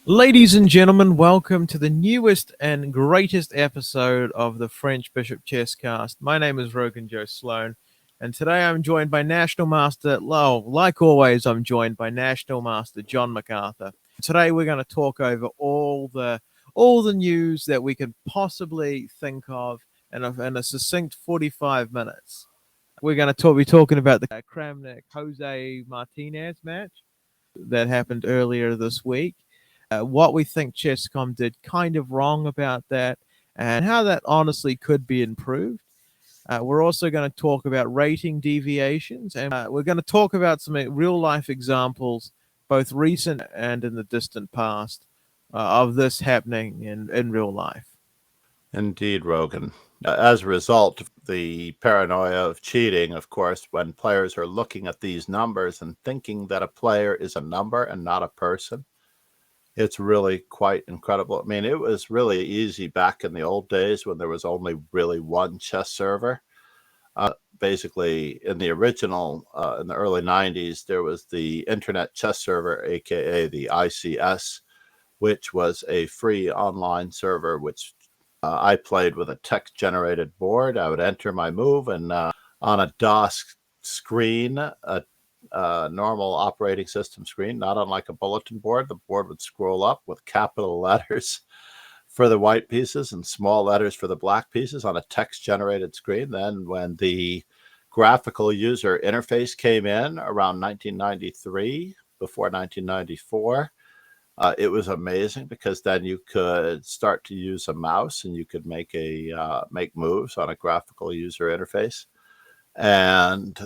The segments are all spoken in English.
Ladies and gentlemen, welcome to the newest and greatest episode of the French Bishop Chesscast. My name is Rogan Joe Sloan, and today I'm joined by National Master, like always, I'm joined by National Master John MacArthur. Today we're going to talk over all the news that we can possibly think of in a succinct 45 minutes. We're going to be talking about the Kramnik Jose Martinez match that happened earlier this week, what we think Chess.com did kind of wrong about that, and how that honestly could be improved. We're also going to talk about rating deviations, and we're going to talk about some real life examples, both recent and in the distant past, of this happening in real life. Indeed, Rogan. As a result of the paranoia of cheating, of course, when players are looking at these numbers and thinking that a player is a number and not a person, it's really quite incredible. I mean, it was really easy back in the old days when there was only really one chess server. Basically, in the original, in the early 90s, there was the Internet Chess Server, aka the ICS, which was a free online server which I played with a text-generated board. I would enter my move, and on a DOS screen, a normal operating system screen, not unlike a bulletin board, the board would scroll up with capital letters for the white pieces and small letters for the black pieces on a text-generated screen. Then when the graphical user interface came in around 1993, before 1994, it was amazing because then you could start to use a mouse and you could make moves on a graphical user interface. And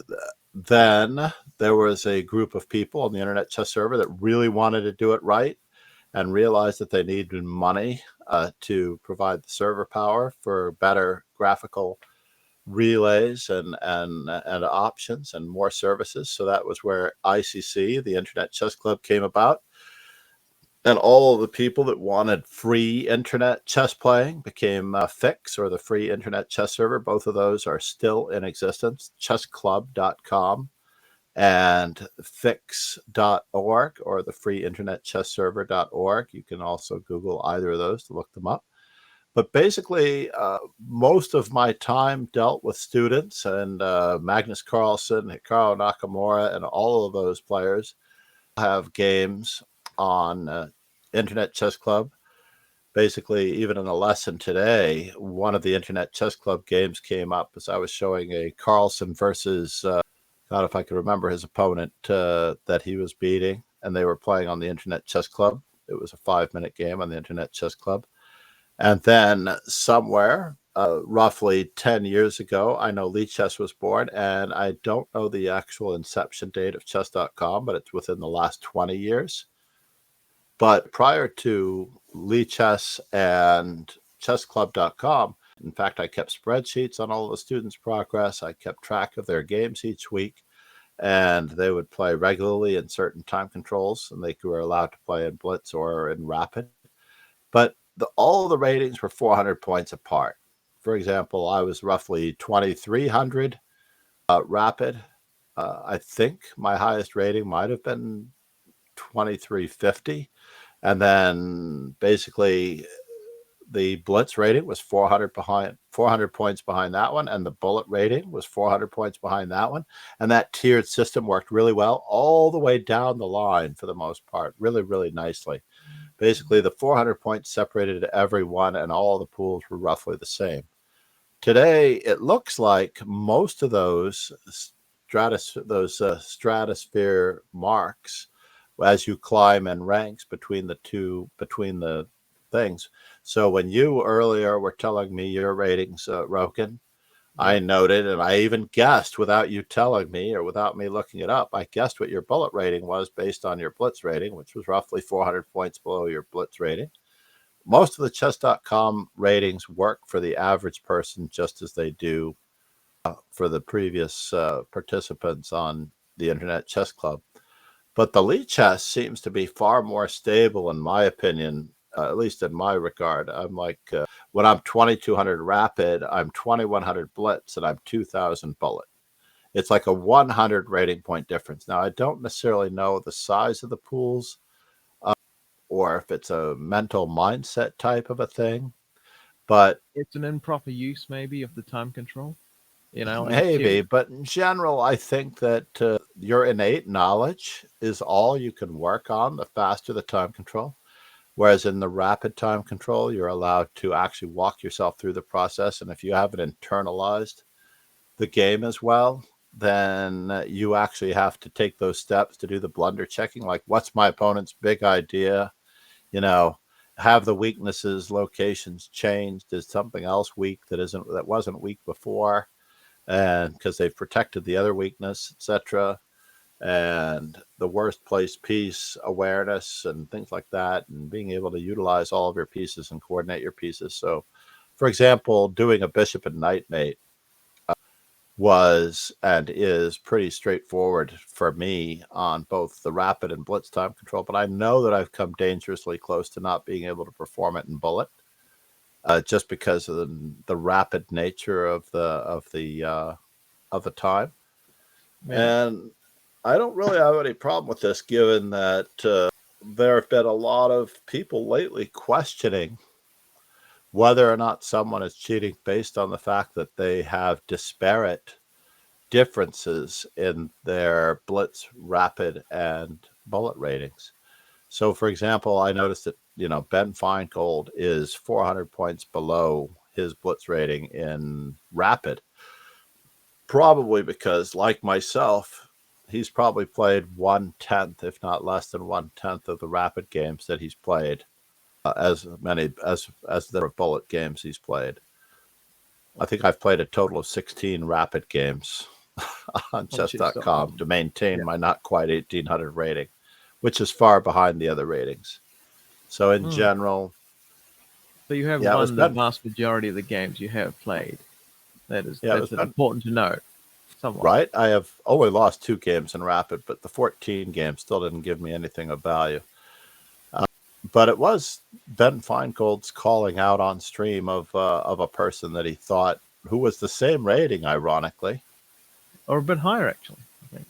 then there was a group of people on the Internet Chess Server that really wanted to do it right and realized that they needed money to provide the server power for better graphical relays and options and more services. So that was where ICC, the Internet Chess Club, came about. And all of the people that wanted free internet chess playing became Fix, or the free internet chess server. Both of those are still in existence, chessclub.com and fix.org, or the free internet chess server.org. You can also Google either of those to look them up. But basically, most of my time dealt with students, and Magnus Carlsen, Hikaru Nakamura, and all of those players have games on Internet Chess Club. Basically, even in a lesson today, one of the Internet Chess Club games came up as I was showing a Carlsen versus, God, if I could remember his opponent that he was beating, and they were playing on the Internet Chess Club. It was a 5-minute game on the Internet Chess Club. And then somewhere, roughly 10 years ago, I know Lichess was born, and I don't know the actual inception date of chess.com, but it's within the last 20 years. But prior to Lichess and chessclub.com, in fact, I kept spreadsheets on all the students' progress. I kept track of their games each week, and they would play regularly in certain time controls, and they were allowed to play in blitz or in rapid. But all the ratings were 400 points apart. For example, I was roughly 2,300 rapid. I think my highest rating might have been 2,350. And then basically the blitz rating was 400 points behind that one, and the bullet rating was 400 points behind that one. And that tiered system worked really well all the way down the line for the most part, really, really nicely. Basically, the 400 points separated everyone, and all the pools were roughly the same. Today, it looks like most of those stratosphere marks, as you climb in ranks between the things. So when you earlier were telling me your ratings, Roken, I noted, and I even guessed without you telling me or without me looking it up, I guessed what your bullet rating was based on your blitz rating, which was roughly 400 points below your blitz rating. Most of the chess.com ratings work for the average person just as they do for the previous participants on the Internet Chess Club. But the Lichess seems to be far more stable, in my opinion, at least in my regard. I'm like, when I'm 2,200 rapid, I'm 2,100 blitz, and I'm 2,000 bullet. It's like a 100 rating point difference. Now, I don't necessarily know the size of the pools or if it's a mental mindset type of a thing. But It's an improper use, maybe, of the time control. Like maybe, but in general, I think that your innate knowledge is all you can work on the faster the time control. Whereas in the rapid time control, you're allowed to actually walk yourself through the process. And if you haven't internalized the game as well, then you actually have to take those steps to do the blunder checking. Like, what's my opponent's big idea? You know, have the weaknesses, locations changed? Is something else weak that wasn't weak before? And because they've protected the other weakness, etc. And the worst place piece awareness and things like that, and being able to utilize all of your pieces and coordinate your pieces. So, for example, doing a bishop and knight mate was and is pretty straightforward for me on both the rapid and blitz time control, but I know that I've come dangerously close to not being able to perform it in bullet, just because of the rapid nature of the time. yeah, And I don't really have any problem with this, given that there have been a lot of people lately questioning whether or not someone is cheating based on the fact that they have disparate differences in their blitz, rapid, and bullet ratings. So, for example, I noticed that Ben Feingold is 400 points below his blitz rating in rapid, probably because, like myself, he's probably played 1/10, if not less than 1/10, of the rapid games that he's played, as many as the bullet games he's played. I think I've played a total of 16 rapid games on on chess.com chess.com. to maintain Yeah. my not quite 1800 rating, which is far behind the other ratings. So in Mm. general, So you have yeah, it was won the Ben. vast majority of the games you have played. Yeah, it was That's Ben. important to note, somewhat. Right. I have only lost 2 games in rapid, but the 14 games still didn't give me anything of value. But it was Ben Feingold's calling out on stream of a person that he thought who was the same rating, ironically, Or a bit higher, actually, I think.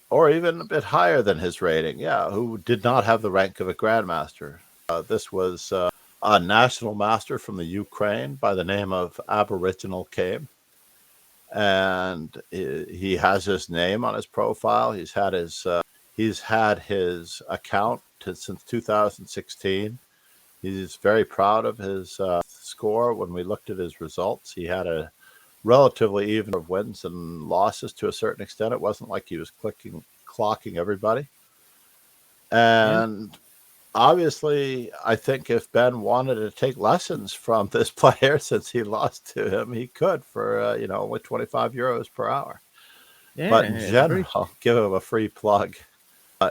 or even a bit higher than his rating. Yeah, who did not have the rank of a grandmaster. This was a national master from the Ukraine by the name of Aboriginal Came, and he has his name on his profile. He's had his account since 2016. He's very proud of his score. When we looked at his results, he had a relatively even of wins and losses to a certain extent. It wasn't like he was clocking everybody. Yeah. And obviously, I think if Ben wanted to take lessons from this player, since he lost to him, he could for only €25 per hour. But Yeah, in it's very general, give him a free plug.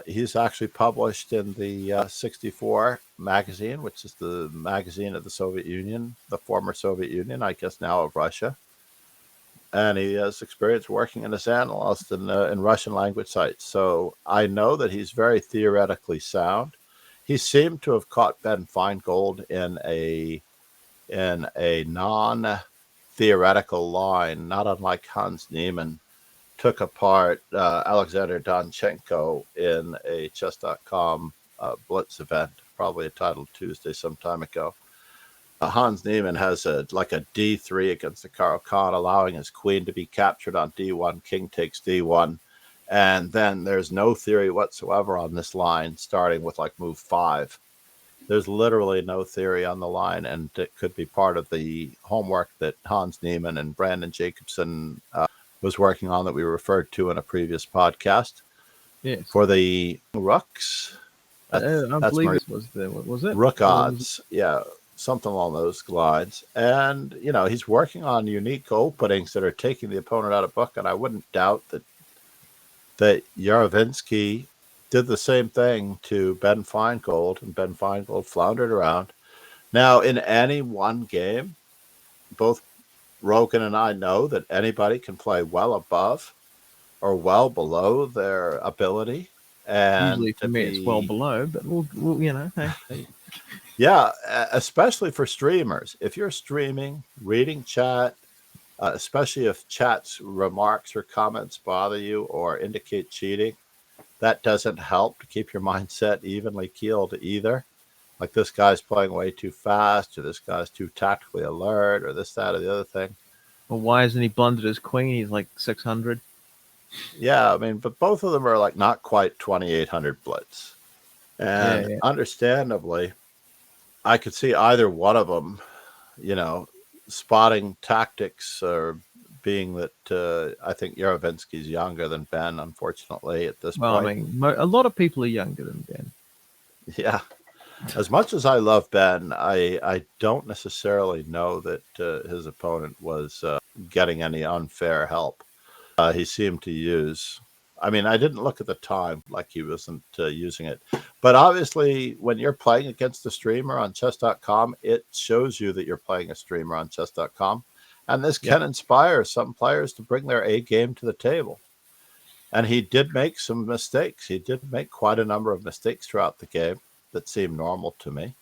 He's actually published in the 64 magazine, which is the magazine of the Soviet Union, the former Soviet Union, I guess now of Russia. And he has experience working as an analyst in Russian language sites. So I know that he's very theoretically sound. He seemed to have caught Ben Feingold in a non theoretical line, not unlike Hans Niemann took apart Alexander Donchenko in a chess.com blitz event, probably a titled Tuesday some time ago. Hans Niemann has like a d3 against the Caro Kann, allowing his queen to be captured on d1, king takes d1. And then there's no theory whatsoever on this line, starting with like move 5. There's literally no theory on the line, and it could be part of the homework that Hans Niemann and Brandon Jacobson was working on that we referred to in a previous podcast. yes. For the rooks, I that's believe Marie. it was the what was it? Rook What was it? odds, yeah, something along those lines. And he's working on unique openings that are taking the opponent out of book. And I wouldn't doubt that Yarovinsky did the same thing to Ben Feingold, and Ben Feingold floundered around. Now, in any one game, both Rogan and I know that anybody can play well above or well below their ability, and Usually for to me it's well be, below, but hey. yeah, especially for streamers. If you're streaming, reading chat, especially if chat's remarks or comments bother you or indicate cheating, that doesn't help to keep your mindset evenly keeled either. Like this guy's playing way too fast, or this guy's too tactically alert, or this, that, or the other thing. Well, why isn't he blundered his queen? He's like 600. Yeah, I mean, but both of them are like not quite 2800 blitz. Yeah, And yeah. understandably, I could see either one of them, you know, spotting tactics, or being that I think Yarovinsky's younger than Ben, unfortunately, at this Well, I point. mean, a lot of people are younger than Ben. Yeah. As much as I love Ben, I don't necessarily know that his opponent was getting any unfair help. He seemed to use. I mean, I didn't look at the time like he wasn't using it. But obviously, when you're playing against a streamer on chess.com, it shows you that you're playing a streamer on chess.com. And this Yep. can inspire some players to bring their A game to the table. And he did make some mistakes. He did make quite a number of mistakes throughout the game that seemed normal to me.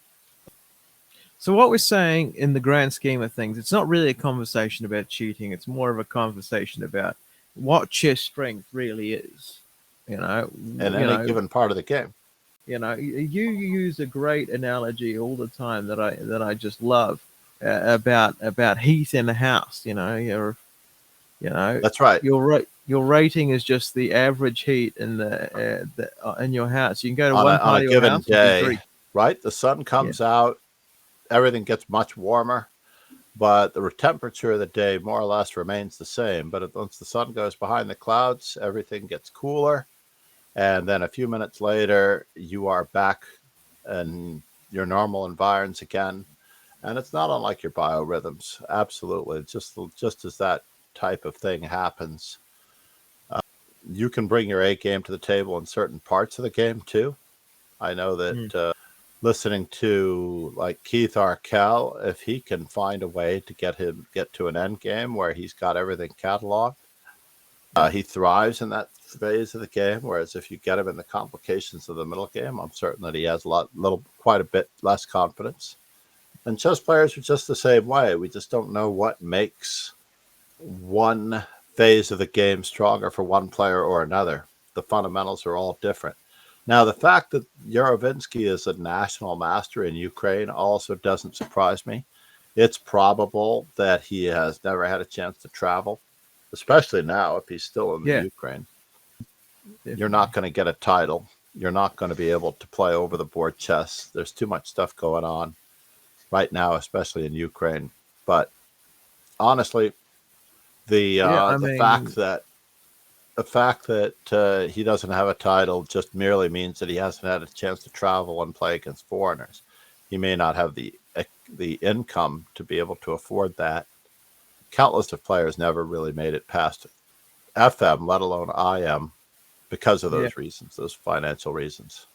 So what we're saying in the grand scheme of things, it's not really a conversation about cheating. It's more of a conversation about what chess strength really is. You know, In you any know, given part of the game. you use a great analogy all the time that I just love about heat in a house. You know That's right. your rating is just the average heat in your house. You can go to On one on part a of your given house and be day, very right? The sun yeah comes out, everything gets much warmer, but the temperature of the day more or less remains the same. But once the sun goes behind the clouds, everything gets cooler, and then a few minutes later, you are back in your normal environs again. And it's not unlike your biorhythms. Absolutely, it's just as that type of thing happens. You can bring your A game to the table in certain parts of the game too. I know that mm, listening to like Keith Arkell, if he can find a way to get to an end game where he's got everything cataloged, yeah. he thrives in that phase of the game. Whereas if you get him in the complications of the middle game, I'm certain that he has quite a bit less confidence. And chess players are just the same way. We just don't know what makes one phase of the game stronger for one player or another. The fundamentals are all different. Now, the fact that Yarovinsky is a national master in Ukraine also doesn't surprise me. It's probable that he has never had a chance to travel, especially now if he's still in the Yeah, Ukraine. You're definitely. not going to get a title. You're not going to be able to play over the board chess. There's too much stuff going on right now, especially in Ukraine. But honestly, the Yeah, uh, I the fact mean, that he doesn't have a title just merely means that he hasn't had a chance to travel and play against foreigners. He may not have the income to be able to afford that. Countless of players never really made it past FM, let alone IM, because of yeah, those reasons, those financial reasons.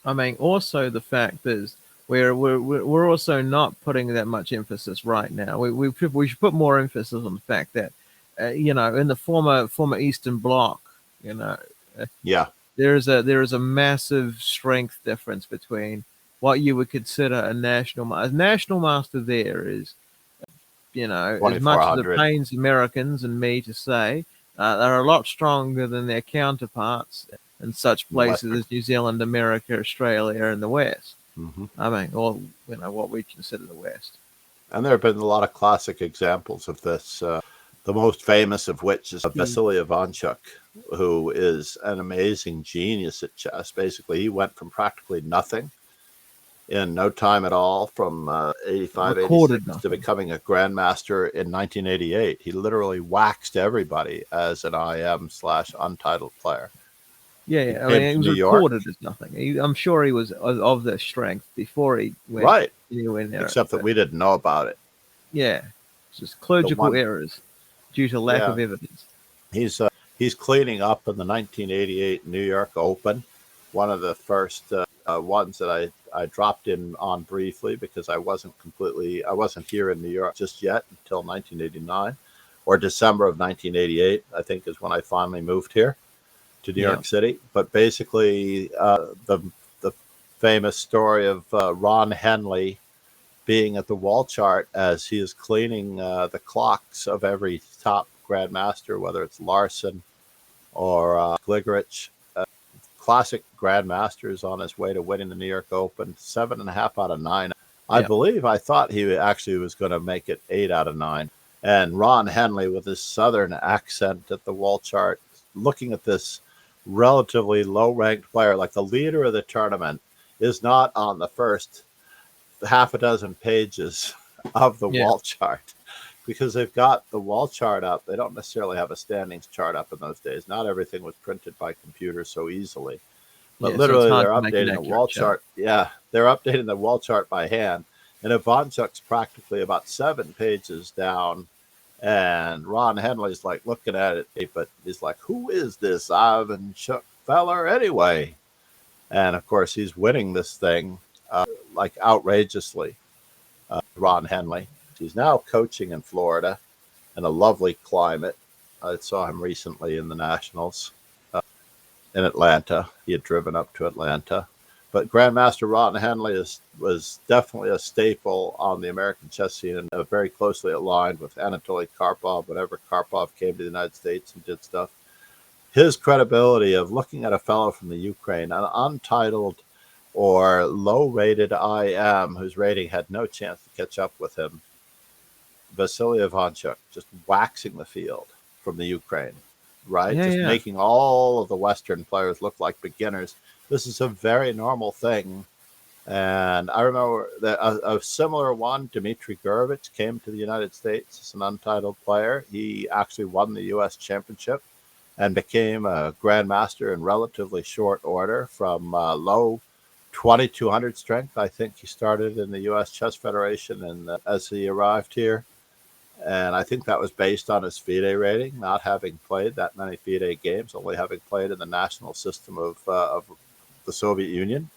I mean, also the fact is we're also not putting that much emphasis right now. We should put more emphasis on the fact that in the former Eastern Bloc, you know, uh, Yeah, there is a massive strength difference between what you would consider a national master. There is, as much as it 2400. pains Americans and me to say, they're a lot stronger than their counterparts in such In the places Western. as New Zealand, America, Australia, and the West. Hmm. I mean, or what we consider the West. And there have been a lot of classic examples of this. The most famous of which is Vasily Ivanchuk, who is an amazing genius at chess. Basically, he went from practically nothing in no time at all, from 85, Recorded 86 to nothing. becoming a grandmaster in 1988. He literally waxed everybody as an IM slash untitled player. Yeah, He yeah. I came mean, it to was New York, recorded as nothing. I'm sure he was of the strength before he went right? anywhere near it. Except that But we didn't know about it. yeah, it's just The clerical one, errors due to lack yeah, of evidence. he's cleaning up in the 1988 New York Open, one of the first ones that I dropped in on briefly because I wasn't here in New York just yet until 1989 or December of 1988, I think is when I finally moved here to New Yeah, York City. But basically, the famous story of Ron Henley being at the wall chart as he is cleaning the clocks of every top grandmaster, whether it's Larson or Gligerich, classic grandmasters on his way to winning the New York Open, 7.5 out of 9. I Yeah. believe I thought he actually was going to make it 8 out of 9. And Ron Henley, with his southern accent at the wall chart, looking at this relatively low ranked player, like the leader of the tournament, is not on the first half a dozen pages of the Yeah. wall chart because they've got the wall chart up. They don't necessarily have a standings chart up in those days. Not everything was printed by computer so easily, but Yeah. So it's literally hard they're to make an updating the accurate wall chart. chart. Yeah, they're updating the wall chart by hand. And Ivanchuk's practically about 7 pages down. And Ron Henley's like looking at it, but he's like, who is this Ivanchuk feller anyway? And of course, he's winning this thing like outrageously. Ron Henley. He's now coaching in Florida in a lovely climate. I saw him recently in the Nationals in Atlanta. He had driven up to Atlanta. But Grandmaster Ron Henley was definitely a staple on the American chess scene and very closely aligned with Anatoly Karpov whenever Karpov came to the United States and did stuff. His credibility of looking at a fellow from the Ukraine, an untitled or low rated IM whose rating had no chance to catch up with him, Vasily Ivanchuk, just waxing the field from the Ukraine, right? Yeah. Just Yeah. making all of the Western players look like beginners. This is a very normal thing. And I remember that a similar one, Dmitry Gurevich, came to the United States as an untitled player. He actually won the U.S. championship and became a grandmaster in relatively short order from low 2200 strength. I think he started in the U.S. Chess Federation and as he arrived here. And I think that was based on his FIDE rating, not having played that many FIDE games, only having played in the national system of the Soviet Union.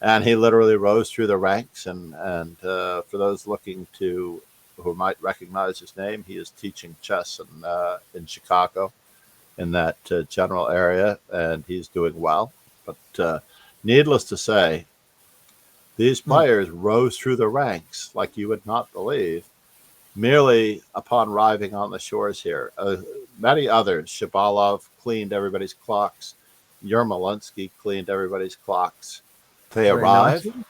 And he literally rose through the ranks. And for those looking to who might recognize his name, he is teaching chess in Chicago in that general area, and he's doing well. But needless to say, these Mm. players rose through the ranks like you would not believe merely upon arriving on the shores here. Many others, Shabalov cleaned everybody's clocks, Yermolinsky cleaned everybody's clocks. They Very arrive nicely.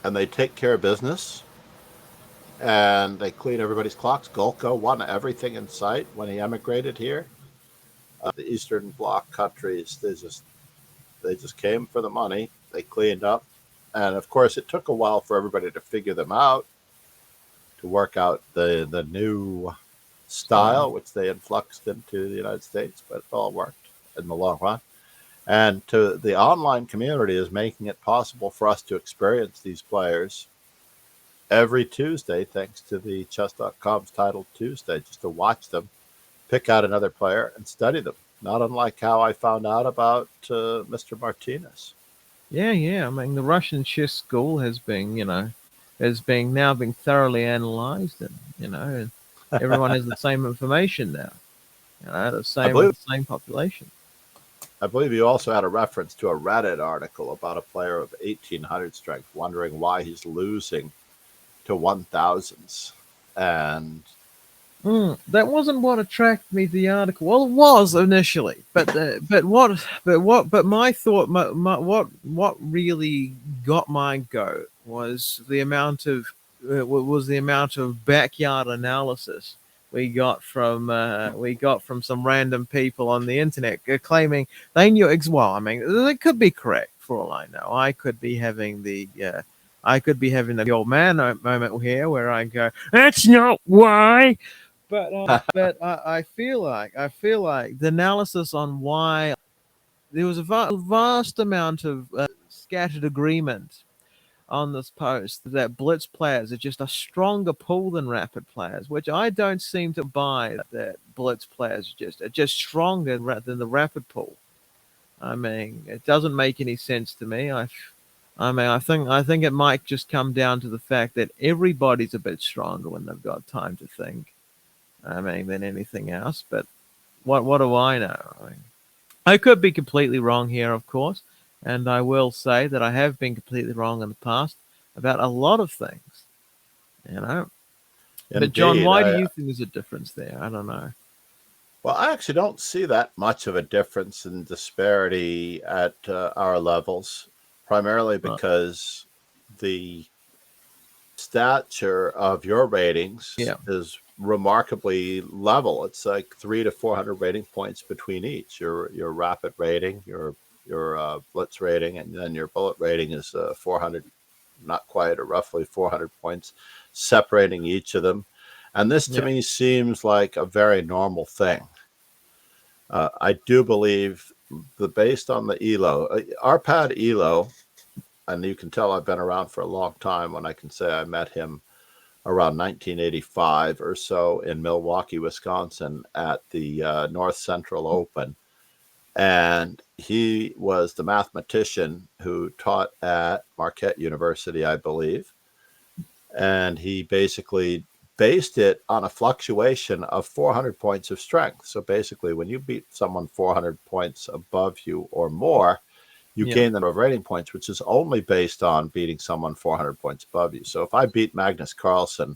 and they take care of business and they clean everybody's clocks. Golko won everything in sight when he emigrated here. The Eastern Bloc countries, they just came for the money. They cleaned up, and of course, it took a while for everybody to figure them out, to work out the new Style. style which they influxed into the United States, but it all worked in the long run. And to the online community is making it possible for us to experience these players every Tuesday, thanks to the chess.com's titled Tuesday, just to watch them, pick out another player, and study them. Not unlike how I found out about Mr. Martinez. Yeah. Yeah. I mean, the Russian chess school has been, has been now being thoroughly analyzed, and and everyone has the same information now. The I same believe with the same population. I believe you also had a reference to a Reddit article about a player of 1800 strength, wondering why he's losing to 1000s. And That wasn't what attracted me to the article. Well, it was initially, but my thought, what really got my goat was the amount of backyard analysis we got from some random people on the internet claiming they knew well. I mean, they could be correct for all I know. I could be having the old man moment here where I go, that's not why. I feel like the analysis on why there was a vast amount of scattered agreement on this post that blitz players are just a stronger pool than rapid players, which I don't seem to buy. That blitz players are just stronger than the rapid pool. I mean, it doesn't make any sense to me. I mean, I think it might just come down to the fact that everybody's a bit stronger when they've got time to think. I mean, than anything else. But what do I know? I could be completely wrong here, of course, and I will say that I have been completely wrong in the past about a lot of things. You know. But John, indeed, why do you think there's a difference there? I don't know. Well, I actually don't see that much of a difference in disparity at our levels, primarily Right. because the stature of your ratings Yeah. is remarkably level. It's like 300 to 400 rating points between each. Your rapid rating, your blitz rating, and then your bullet rating is 400, not quite, or roughly 400 points separating each of them. And this to Yeah. me seems like a very normal thing. I do believe based on the ELO, RPAD ELO, and you can tell I've been around for a long time when I can say I met him around 1985 or so in Milwaukee, Wisconsin at the North Central Open. And he was the mathematician who taught at Marquette University, I believe. And he basically based it on a fluctuation of 400 points of strength. So basically, when you beat someone 400 points above you or more, you Yeah. gain the number of rating points, which is only based on beating someone 400 points above you. So if I beat Magnus Carlsen,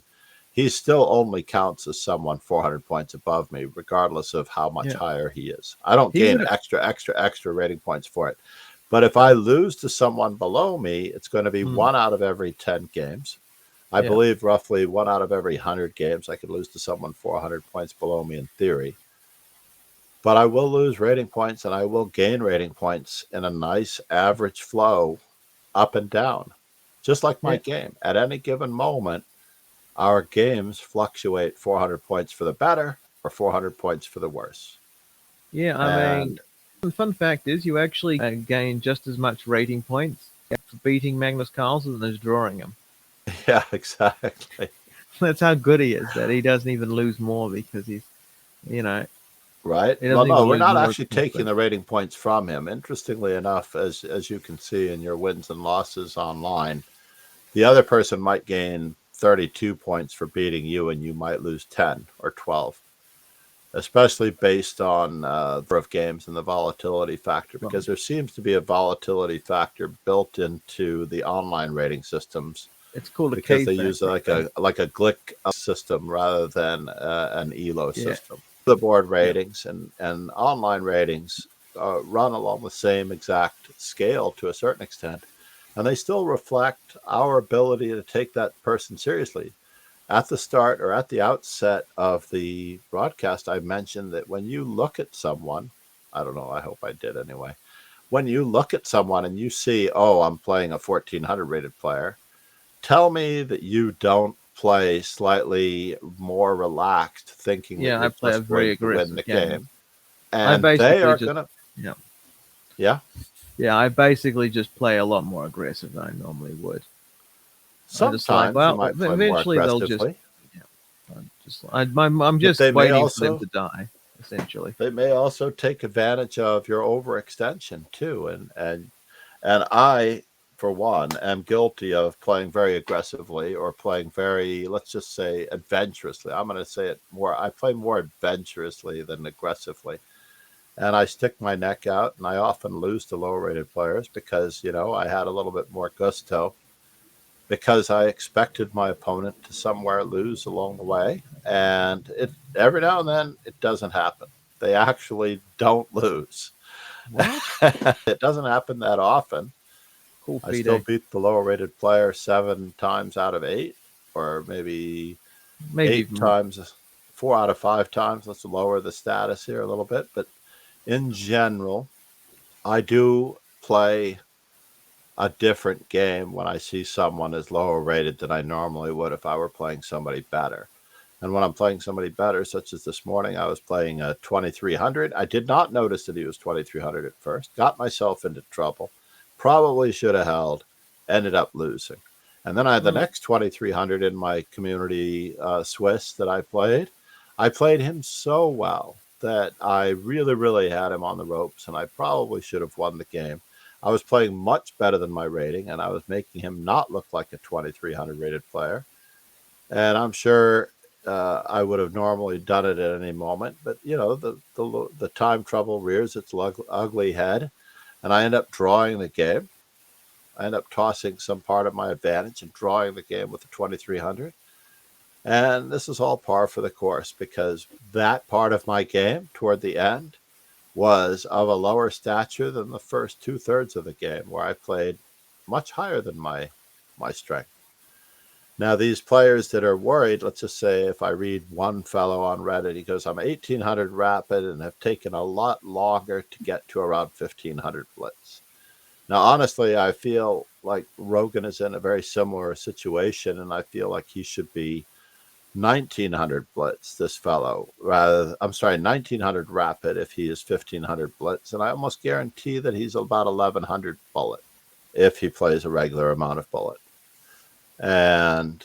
he still only counts as someone 400 points above me, regardless of how much Yeah. higher he is. I don't He gain would. extra rating points for it. But if I lose to someone below me, it's going to be Mm, one out of every 10 games. I yeah. believe roughly one out of every 100 games, I could lose to someone 400 points below me in theory. But I will lose rating points and I will gain rating points in a nice average flow up and down, just like my Yeah. game. At any given moment, our games fluctuate 400 points for the better or 400 points for the worse. Yeah. I mean, And the fun fact is, you actually gain just as much rating points for beating Magnus Carlsen as drawing him. yeah, exactly. That's how good he is. That he doesn't even lose more because he's, you know, Right. he Well, doesn't no, even we're lose not more actually against taking them. the rating points from him. Interestingly enough, as you can see in your wins and losses online, the other person might gain 32 points for beating you, and you might lose 10 or 12, especially based on the number of games and the volatility factor, Right. because there seems to be a volatility factor built into the online rating systems It's called a because K they use factor, I think. like a Glick system rather than an ELO Yeah. system. The board Yeah. ratings and online ratings run along the same exact scale to a certain extent, and they still reflect our ability to take that person seriously. At the start or at the outset of the broadcast, I mentioned that when you look at someone, I don't know, I hope I did anyway. When you look at someone and you see, oh, I'm playing a 1400 rated player, tell me that you don't play slightly more relaxed, thinking that Yeah. I you're play a just very going to win aggressive the game. game. I And they basically are just, going to, yeah. yeah, Yeah. I basically just play a lot more aggressive than I normally would. I just like, sometimes you well, might play more eventually they'll just, aggressively, yeah. I'm but just waiting for them to die, essentially. they may also take advantage of your overextension too. And I, for one, am guilty of playing very aggressively or playing very, let's just say, adventurously. I'm going to say it more. I play more adventurously than aggressively. And I stick my neck out, and I often lose to lower rated players because, I had a little bit more gusto because I expected my opponent to somewhere lose along the way. And it every now and then it doesn't happen. They actually don't lose. What? It doesn't happen that often. Cool I feet, still eh? beat the lower rated player 7 times out of 8, or maybe Maybe eight even more. times, 4 out of 5 times. Let's lower the status here a little bit. But in general, I do play a different game when I see someone is lower rated than I normally would if I were playing somebody better. And when I'm playing somebody better, such as this morning, I was playing a 2300. I did not notice that he was 2300 at first, got myself into trouble, probably should have held, ended up losing. And then I had the Mm, next 2300 in my community Swiss that I played. I played him so well that I really, really had him on the ropes, and I probably should have won the game. I was playing much better than my rating, and I was making him not look like a 2300 rated player. And I'm sure I would have normally done it at any moment, but the time trouble rears its ugly head, and I end up drawing the game. I end up tossing some part of my advantage and drawing the game with the 2300. And this is all par for the course because that part of my game toward the end was of a lower stature than the first 2/3 of the game, where I played much higher than my strength. Now, these players that are worried, let's just say if I read one fellow on Reddit, he goes, I'm 1800 rapid and have taken a lot longer to get to around 1500 blitz. Now, honestly, I feel like Rogan is in a very similar situation, and I feel like he should be 1900 blitz, this fellow. I'm sorry, 1900 rapid if he is 1500 blitz. And I almost guarantee that he's about 1100 bullet if he plays a regular amount of bullet. And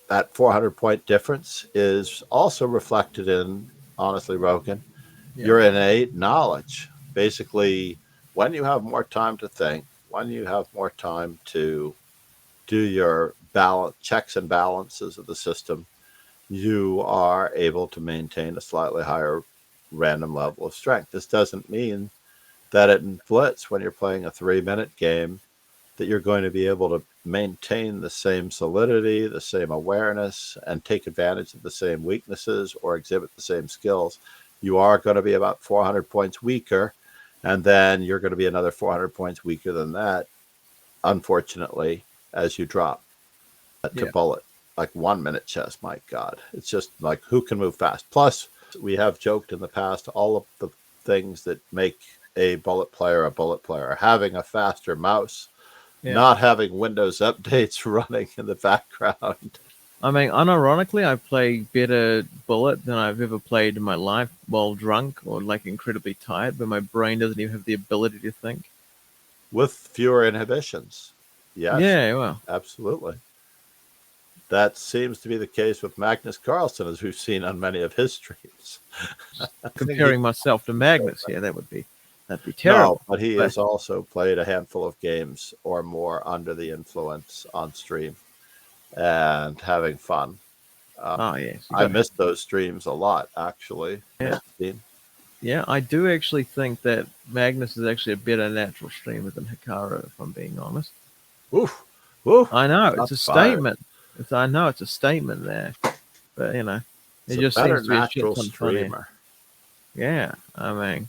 that 400-point difference is also reflected in, honestly, Rogan, Yeah. your innate knowledge. Basically, when you have more time to think, when you have more time to do your balance checks and balances of the system, you are able to maintain a slightly higher random level of strength. This doesn't mean that in Blitz, when you're playing a 3-minute game, that you're going to be able to maintain the same solidity, the same awareness, and take advantage of the same weaknesses or exhibit the same skills. You are going to be about 400 points weaker, and then you're going to be another 400 points weaker than that, unfortunately, as you drop to Yeah. bullet. Like 1 minute chess, my God. It's just like who can move fast. Plus, we have joked in the past all of the things that make a bullet player, having a faster mouse, Yeah. not having Windows updates running in the background. I mean, unironically, I play better bullet than I've ever played in my life while drunk or like incredibly tired, but my brain doesn't even have the ability to think. With fewer inhibitions. Yes, Yeah, well, absolutely. That seems to be the case with Magnus Carlsen, as we've seen on many of his streams. I think he comparing myself to Magnus here, that'd be no, terrible. but he But has also played a handful of games or more under the influence on stream and having fun. Uh, oh yes, you I got to have. miss those streams a lot, actually. Yeah, yeah. I do actually think that Magnus is actually a better natural streamer than Hikaru, if I'm being honest. Oof, oof, I know it's a shots fired. statement. I know it's a statement there, but It's it a just better seems to be a shit natural ton funnier. streamer. Yeah, I mean,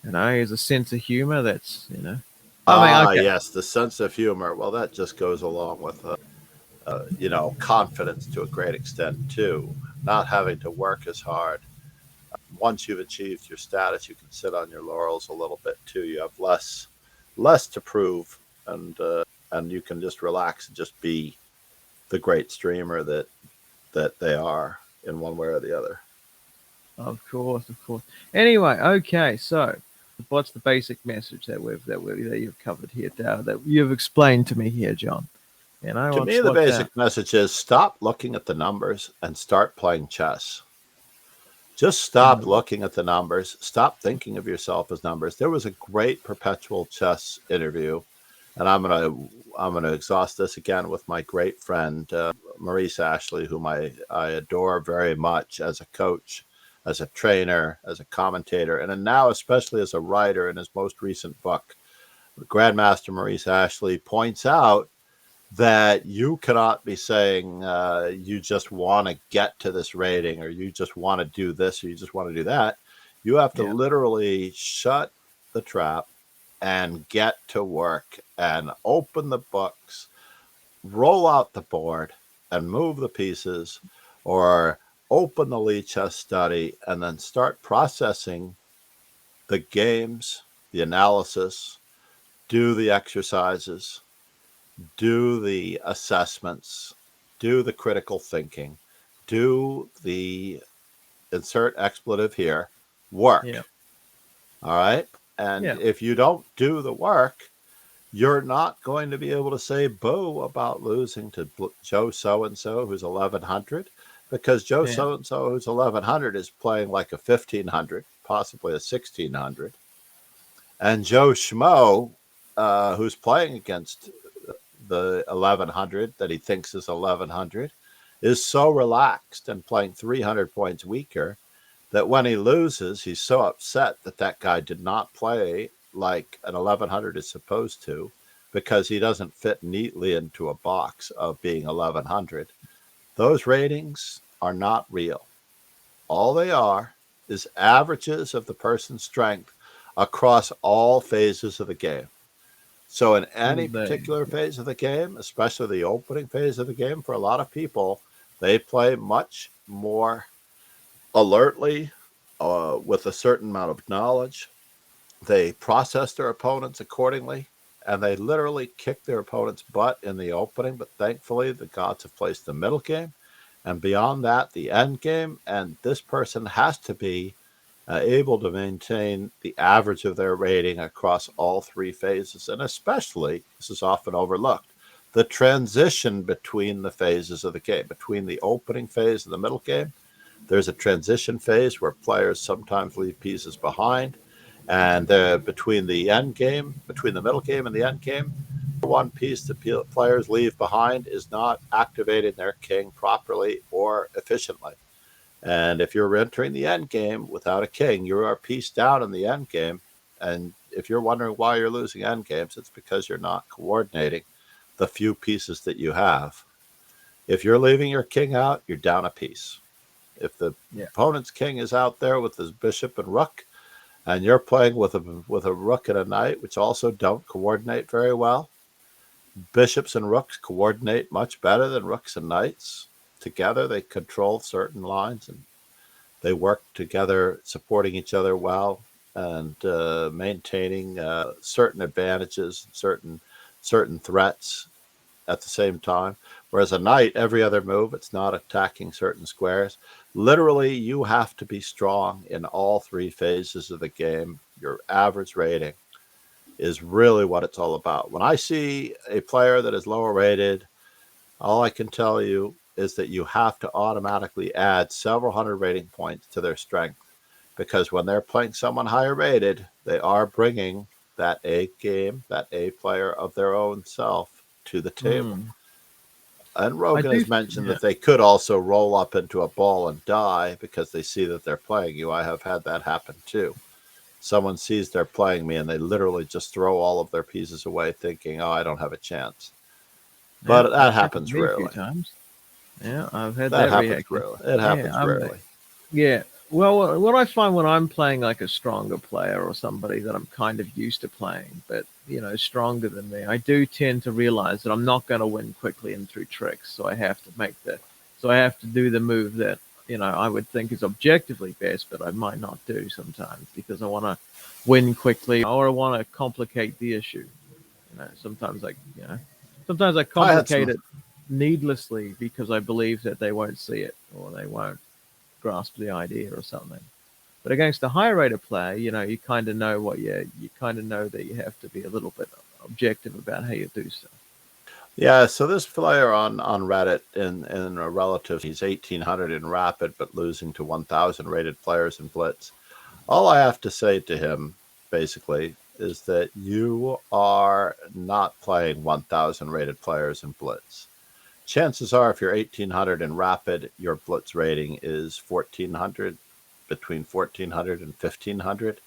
he has a sense of humor that's, I mean, Ah, okay, yes, the sense of humor. Well, that just goes along with, confidence to a great extent, too. Not having to work as hard. Once you've achieved your status, you can sit on your laurels a little bit, too. You have less to prove, and you can just relax and just be the great streamer that they are in one way or the other. of course, of course. Anyway, okay, so what's the basic message that you've covered here, that you've explained to me here, John? To me, the What's that? basic message is stop looking at the numbers and start playing chess. Just In stop the looking at the numbers. Stop thinking of yourself as numbers. There was a great perpetual chess interview, and I'm gonna exhaust this again with my great friend Maurice Ashley, whom I adore very much as a coach, as a trainer, as a commentator, and now especially as a writer in his most recent book. Grandmaster Maurice Ashley points out that you cannot be saying you just want to get to this rating or you just want to do this or you just want to do that. You have to Yeah, literally shut the trap and get to work and open the books, roll out the board and move the pieces, or open the Lee chess study and then start processing the games, the analysis, do the exercises, do the assessments, do the critical thinking, do the insert expletive here work. yeah, All right. And yeah, if you don't do the work, you're not going to be able to say boo about losing to Joe so and so who's 1100 because Joe yeah, so and so who's 1100 is playing like a 1500, possibly a 1600. And Joe Schmo, who's playing against the 1100 that he thinks is 1100 is so relaxed and playing 300 points weaker that when he loses, he's so upset that that guy did not play like an 1100 is supposed to because he doesn't fit neatly into a box of being 1100. Those ratings are not real. All they are is averages of the person's strength across all phases of the game. So, in any They, particular phase of the game, especially the opening phase of the game, for a lot of people, they play much more alertly, with a certain amount of knowledge. They process their opponents accordingly, and they literally kick their opponent's butt in the opening. But thankfully, the gods have placed the middle game, and beyond that, the end game. And this person has to be able to maintain the average of their rating across all three phases. And especially, this is often overlooked, the transition between the phases of the game, between the opening phase and the middle game. There's a transition phase where players sometimes leave pieces behind. And between the end game, between the middle game and the end game, one piece that players leave behind is not activating their king properly or efficiently. And if you're entering the end game without a king, you are a piece down in the end game. And if you're wondering why you're losing end games, it's because you're not coordinating the few pieces that you have. If you're leaving your king out, you're down a piece. If the yeah. opponent's king is out there with his bishop and rook, and you're playing with a rook and a knight, which also don't coordinate very well, bishops and rooks coordinate much better than rooks and knights. Together, they control certain lines and they work together, supporting each other well and maintaining certain advantages, certain threats at the same time. Whereas a knight, every other move, it's not attacking certain squares. Literally, you have to be strong in all three phases of the game. Your average rating is really what it's all about. When I see a player that is lower rated, all I can tell you is that you have to automatically add several hundred rating points to their strength, because when they're playing someone higher rated, they are bringing that A game, that A player of their own self to the table. Mm. And I Rogan do. has mentioned Yeah. that they could also roll up into a ball and die because they see that they're playing you. I have had that happen too. Someone sees they're playing me and they literally just throw all of their pieces away thinking, oh, I don't have a chance. Yeah. But that That's happened to happens me a few rarely. times. Yeah, I've had That that happens reaction. rarely. It Yeah, happens rarely. yeah. Well, what I find when I'm playing like a stronger player or somebody that I'm kind of used to playing, but stronger than me, I do tend to realize that I'm not going to win quickly and through tricks. So I have to do the move that I would think is objectively best, but I might not do sometimes because I want to win quickly or I want to complicate the issue. Sometimes sometimes I I had complicate some. it needlessly because I believe that they won't see it or they won't grasp the idea or something. But against a higher rated player, you kind of know you kind of know that you have to be a little bit objective about how you do stuff. Yeah, so this player on Reddit in a relative, he's 1800 in rapid, but losing to 1000 rated players in blitz. All I have to say to him, basically, is that you are not playing 1000 rated players in blitz. Chances are, if you're 1800 in rapid, your blitz rating is 1400, between 1400 and 1500.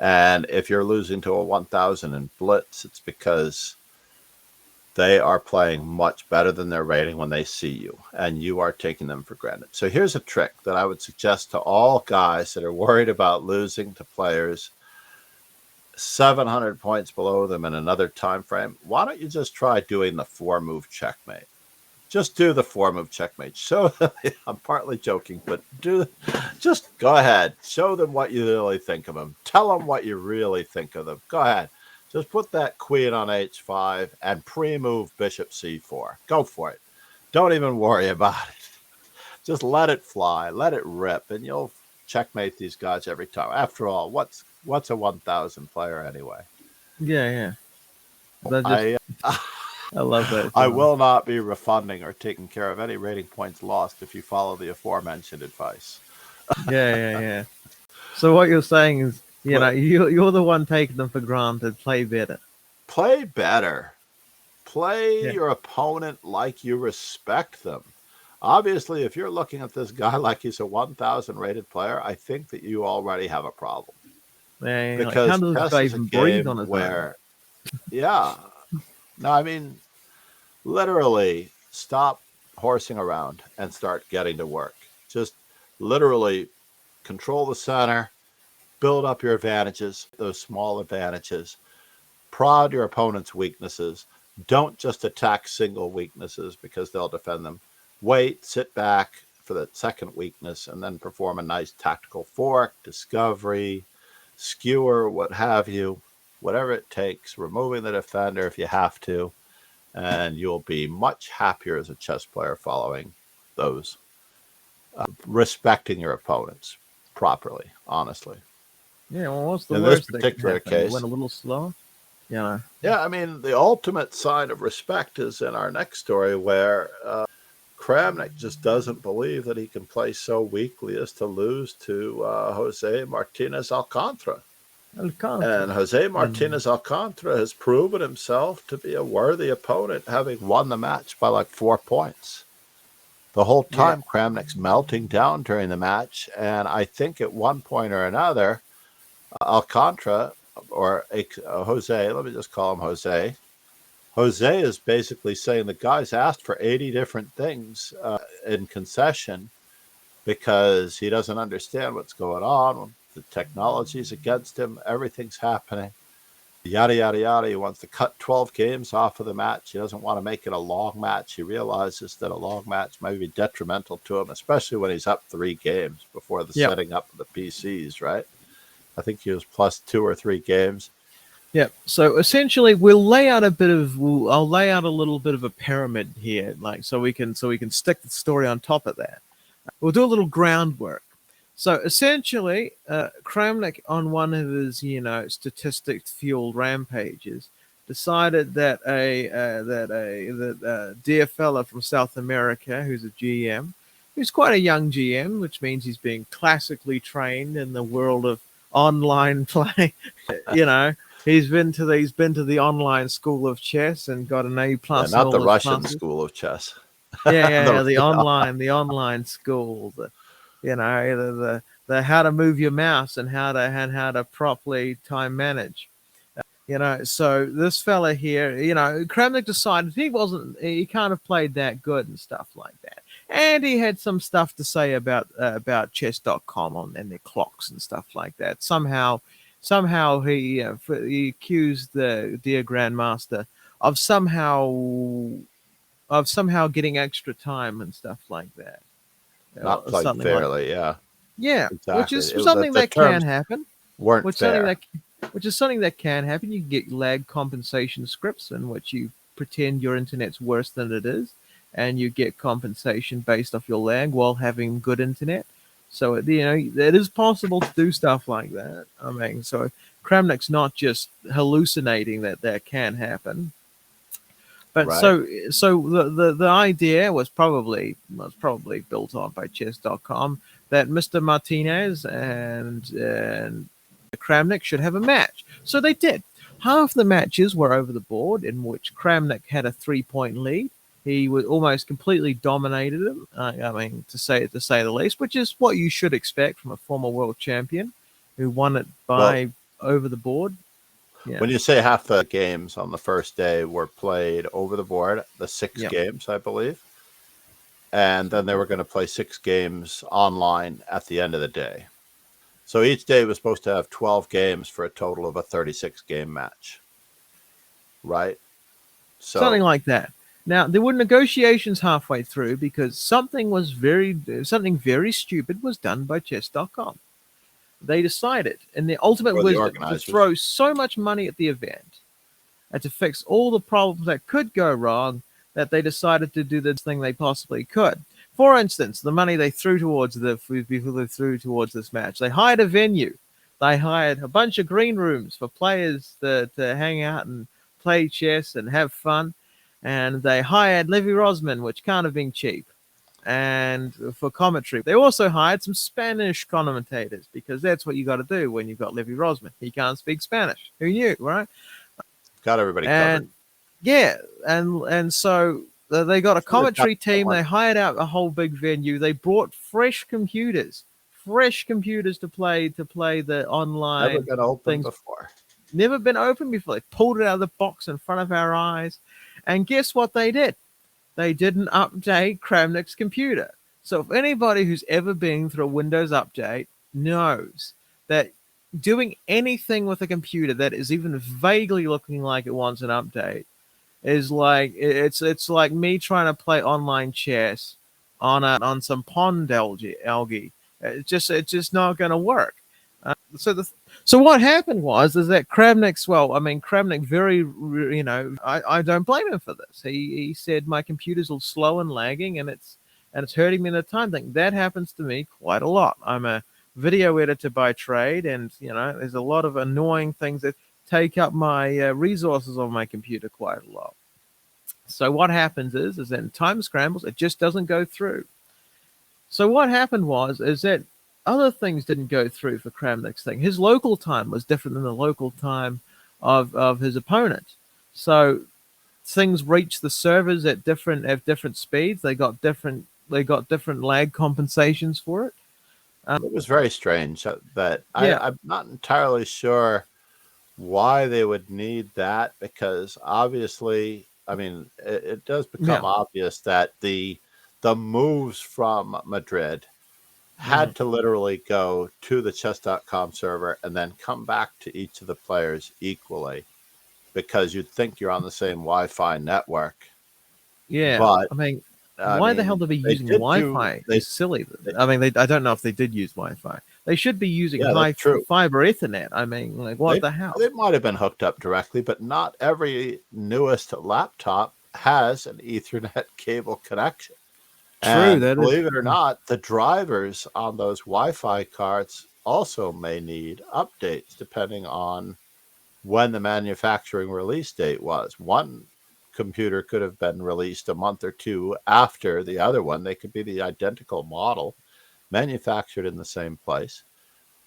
And if you're losing to a 1000 in blitz, it's because they are playing much better than their rating when they see you, and you are taking them for granted. So here's a trick that I would suggest to all guys that are worried about losing to players 700 points below them in another time frame. Why don't you just try doing the 4-move checkmate? Just do the 4-move checkmate. Show them. I'm partly joking, but just go ahead. Show them what you really think of them. Tell them what you really think of them. Go ahead. Just put that queen on h5 and pre-move bishop c4. Go for it. Don't even worry about it. Just let it fly. Let it rip, and you'll checkmate these guys every time. After all, what's a 1000 player anyway? Yeah, yeah. That just I I love that I feeling. will not be refunding or taking care of any rating points lost if you follow the aforementioned advice. Yeah, yeah, yeah. So what you're saying is, But you're the one taking them for granted. Play better. play better. Play Yeah, your opponent like you respect them. Obviously, if you're looking at this guy like he's a 1000 rated player, I think that you already have a problem. man. Like, how Because does this chess guy is a even breathe game on his own? where, yeah, no, I mean, literally stop horsing around and start getting to work. Just literally control the center, build up your advantages, those small advantages, prod your opponent's weaknesses. Don't just attack single weaknesses because they'll defend them. Wait, sit back for the second weakness, and then perform a nice tactical fork, discovery, skewer, what have you, whatever it takes, removing the defender if you have to, and you'll be much happier as a chess player following those, respecting your opponents properly, honestly. Yeah, well, what's the In this worst that can particular happen? You went case, a little slow? Yeah. yeah, I mean, the ultimate sign of respect is in our next story where Kramnik just doesn't believe that he can play so weakly as to lose to Jose Martinez Alcantara. And Alcantara. Jose And Martinez Alcantara has proven himself to be a worthy opponent, having won the match by like 4 points. The whole yeah, time, Kramnik's melting down during the match. And I think at one point or another, Alcantara or Jose, let me just call him Jose. Jose is basically saying the guy's asked for 80 different things in concession because he doesn't understand what's going on. The technology's against him. Everything's happening. Yada, yada, yada. He wants to cut 12 games off of the match. He doesn't want to make it a long match. He realizes that a long match might be detrimental to him, especially when he's up 3 games before the yeah, setting up of the PCs, right? I think he was plus 2 or 3 games. yeah. So essentially, we'll lay out a bit of. I'll lay out a little bit of a pyramid here, like so we can stick the story on top of that. We'll do a little groundwork. So essentially, Kramnik, on one of his, statistics-fueled rampages, decided that a dear fella from South America, who's a GM, who's quite a young GM, which means he's being classically trained in the world of online play. you know, he's been to the online school of chess and got an A Yeah, plus in not the all his Russian classes. school of chess. Yeah, yeah, the, yeah. The online school. The how to move your mouse and how to properly time manage. So this fella here, Kramnik decided he kind of played that good and stuff like that. And he had some stuff to say about chess.com and their clocks and stuff like that. Somehow he accused the dear grandmaster of somehow getting extra time and stuff like that, not or played something like fairly. Yeah, yeah, which exactly. is It was that something the that can terms happen. weren't Which something fair. that which is something that can happen. You can get lag compensation scripts in which you pretend your internet's worse than it is, and you get compensation based off your lag while having good internet. So it is possible to do stuff like that. I mean, so Kramnik's not just hallucinating that can happen. But Right. the idea was probably built on by chess.com that Mr. Martinez and Kramnik should have a match. So they did. Half the matches were over the board, in which Kramnik had a 3 point lead. He was almost completely dominated him. I mean, to say the least, which is what you should expect from a former world champion who won it Well, by over the board. Yeah, when you say half the games on the first day were played over the board, the six yeah. games, I believe, and then they were going to play 6 games online at the end of the day. So each day was supposed to have 12 games for a total of a 36-game match, right? Something So, like that. Now there were negotiations halfway through because something very stupid was done by chess.com. They decided, in their ultimate or the wisdom, to organizers, throw so much money at the event and to fix all the problems that could go wrong that they decided to do the thing they possibly could. For instance, the money they threw towards this match, they hired a venue. They hired a bunch of green rooms for players to hang out and play chess and have fun. And they hired Levy Rosman, which can't have been cheap, and for commentary. They also hired some Spanish commentators because that's what you got to do when you've got Levy Rosman. He can't speak Spanish. Who knew, right? got everybody covered. And yeah, and so they got a Should have kept commentary team. going. They hired out a whole big venue. They brought fresh computers to play the Never online been open things. before. Never been open before. They pulled it out of the box in front of our eyes, and guess what they did? They didn't update Kramnik's computer. So if anybody who's ever been through a Windows update knows that doing anything with a computer that is even vaguely looking like it wants an update is like it's like me trying to play online chess on some pond algae. It's just not going to work. So the so what happened was is that Kramnik's well, I mean Kramnik very I don't blame him for this. He said my computer's all slow and lagging and it's hurting me in the time thing. That happens to me quite a lot. I'm a video editor by trade, and there's a lot of annoying things that take up my resources on my computer quite a lot. So what happens is that time scrambles, it just doesn't go through. So what happened was is that other things didn't go through for Kramnik's thing. His local time was different than the local time of his opponent. So things reached the servers at different speeds. They got different lag compensations for it. It was very strange that Yeah, I'm not entirely sure why they would need that, because obviously, I mean, it does become yeah, obvious that the moves from Madrid mm, had to literally go to the chess.com server and then come back to each of the players equally, because you'd think you're on the same Wi-Fi network. yeah. But I mean, I why the hell mean, to be they using did do Wi-Fi is silly. they I mean, I don't know if they did use Wi-Fi. They should be using yeah, that's high true. fiber Ethernet. I mean, like what They the hell? they might have been hooked up directly, but not every newest laptop has an Ethernet cable connection. True, And that is. believe it or not, the drivers on those Wi-Fi cards also may need updates depending on when the manufacturing release date was. One computer could have been released a month or two after the other one. They could be the identical model, manufactured in the same place.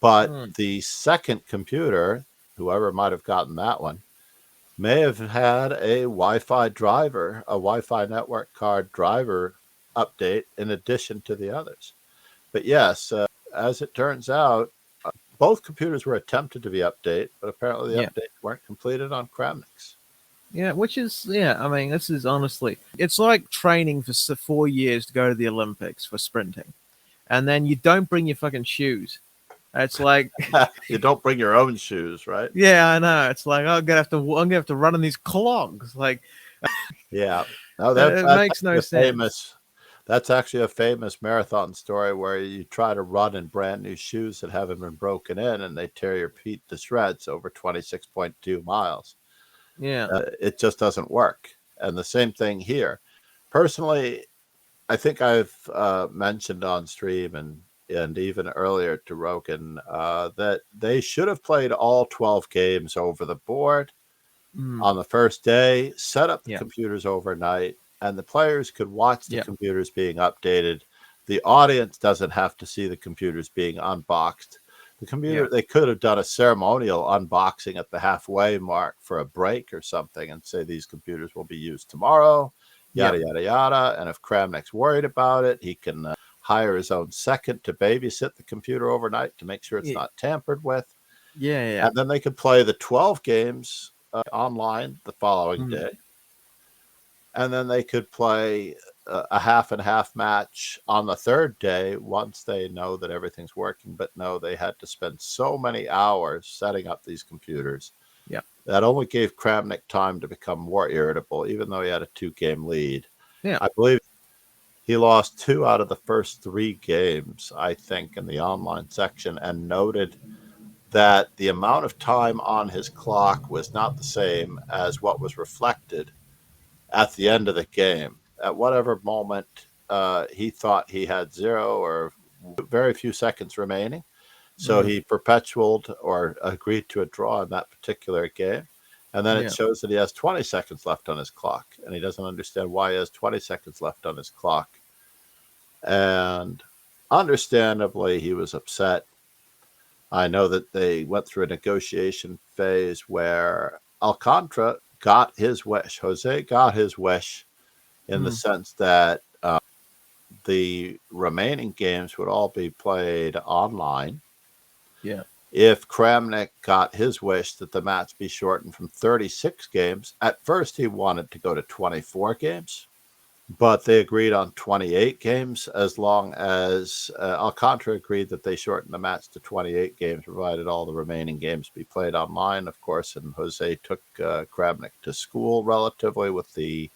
But Mm, the second computer, whoever might have gotten that one, may have had a Wi-Fi driver, a Wi-Fi network card driver update in addition to the others. But yes, as it turns out, both computers were attempted to be updated, but apparently the yeah. updates weren't completed on Kramnik's. Yeah, which is I mean, this is honestly, it's like training for 4 years to go to the Olympics for sprinting, and then you don't bring your fucking shoes. It's like, You don't bring your own shoes, right? yeah, I know. It's like I'm gonna have to run in these clogs. Like, Yeah. No, it that's makes no actually a sense. famous that's actually a famous marathon story where you try to run in brand new shoes that haven't been broken in and they tear your feet to shreds over 26.2 miles. Yeah, It just doesn't work. And the same thing here. Personally, I think I've mentioned on stream and even earlier to Rogan that they should have played all 12 games over the board mm, on the first day, set up the yeah, computers overnight, and the players could watch the yeah, computers being updated. The audience doesn't have to see the computers being unboxed. The yeah, computer, they could have done a ceremonial unboxing at the halfway mark for a break or something and say these computers will be used tomorrow, yeah, yada, yada, yada. And if Kramnik's worried about it, he can hire his own second to babysit the computer overnight to make sure it's yeah, not tampered with. yeah, yeah. And then they could play the 12 games online the following Mm, day. And then they could play a half and half match on the third day once they know that everything's working. But no, they had to spend so many hours setting up these computers yeah, that only gave Kramnik time to become more irritable, even though he had a 2 game lead. yeah, I believe he lost 2 out of the first 3 games, I think, in the online section, and noted that the amount of time on his clock was not the same as what was reflected at the end of the game. At whatever moment he thought he had 0 or very few seconds remaining. So mm, he perpetuated or agreed to a draw in that particular game. And then it yeah, shows that he has 20 seconds left on his clock. And he doesn't understand why he has 20 seconds left on his clock. And understandably, he was upset. I know that they went through a negotiation phase where Alcantara got his wish. Jose got his wish in the mm, sense that the remaining games would all be played online. yeah, If Kramnik got his wish that the match be shortened from 36 games, at first he wanted to go to 24 games. but they agreed on 28 games as long as Alcantara agreed that they shortened the match to 28 games, provided all the remaining games be played online, of course. And Jose took Kramnik to school relatively with the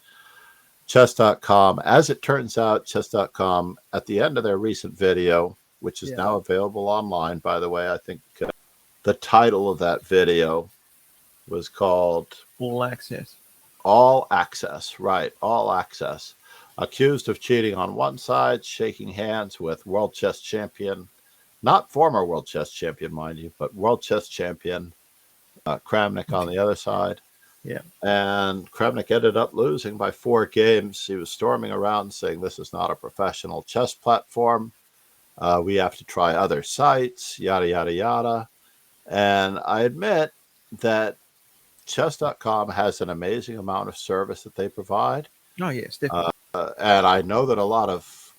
chess.com. As it turns out, chess.com, at the end of their recent video, which is Yeah. now available online, by the way, I think the title of that video was called All access. All Access, right? All Access. Accused of cheating on one side, shaking hands with world chess champion, not former world chess champion, mind you, but world chess champion Kramnik on the other side. Yeah. And Kramnik ended up losing by 4 games. He was storming around saying, "This is not a professional chess platform. We have to try other sites, yada, yada, yada." And I admit that chess.com has an amazing amount of service that they provide. Oh yes, definitely. And I know that a lot of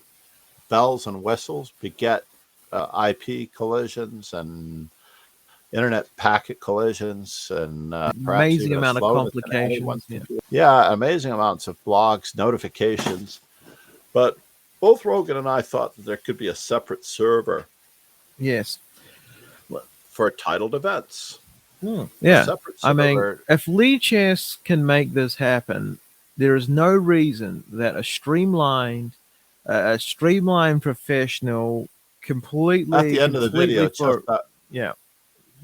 bells and whistles beget IP collisions and internet packet collisions and perhaps Amazing even a amount of slowness in complications. anyone's Yeah. computer. Yeah, amazing amounts of blogs, notifications. But both Rogan and I thought that there could be a separate server Yes. for titled events, a Yeah. separate I mean, server. if Lichess can make this happen, there is no reason that a streamlined professional, At the end of the completely video, for, yeah,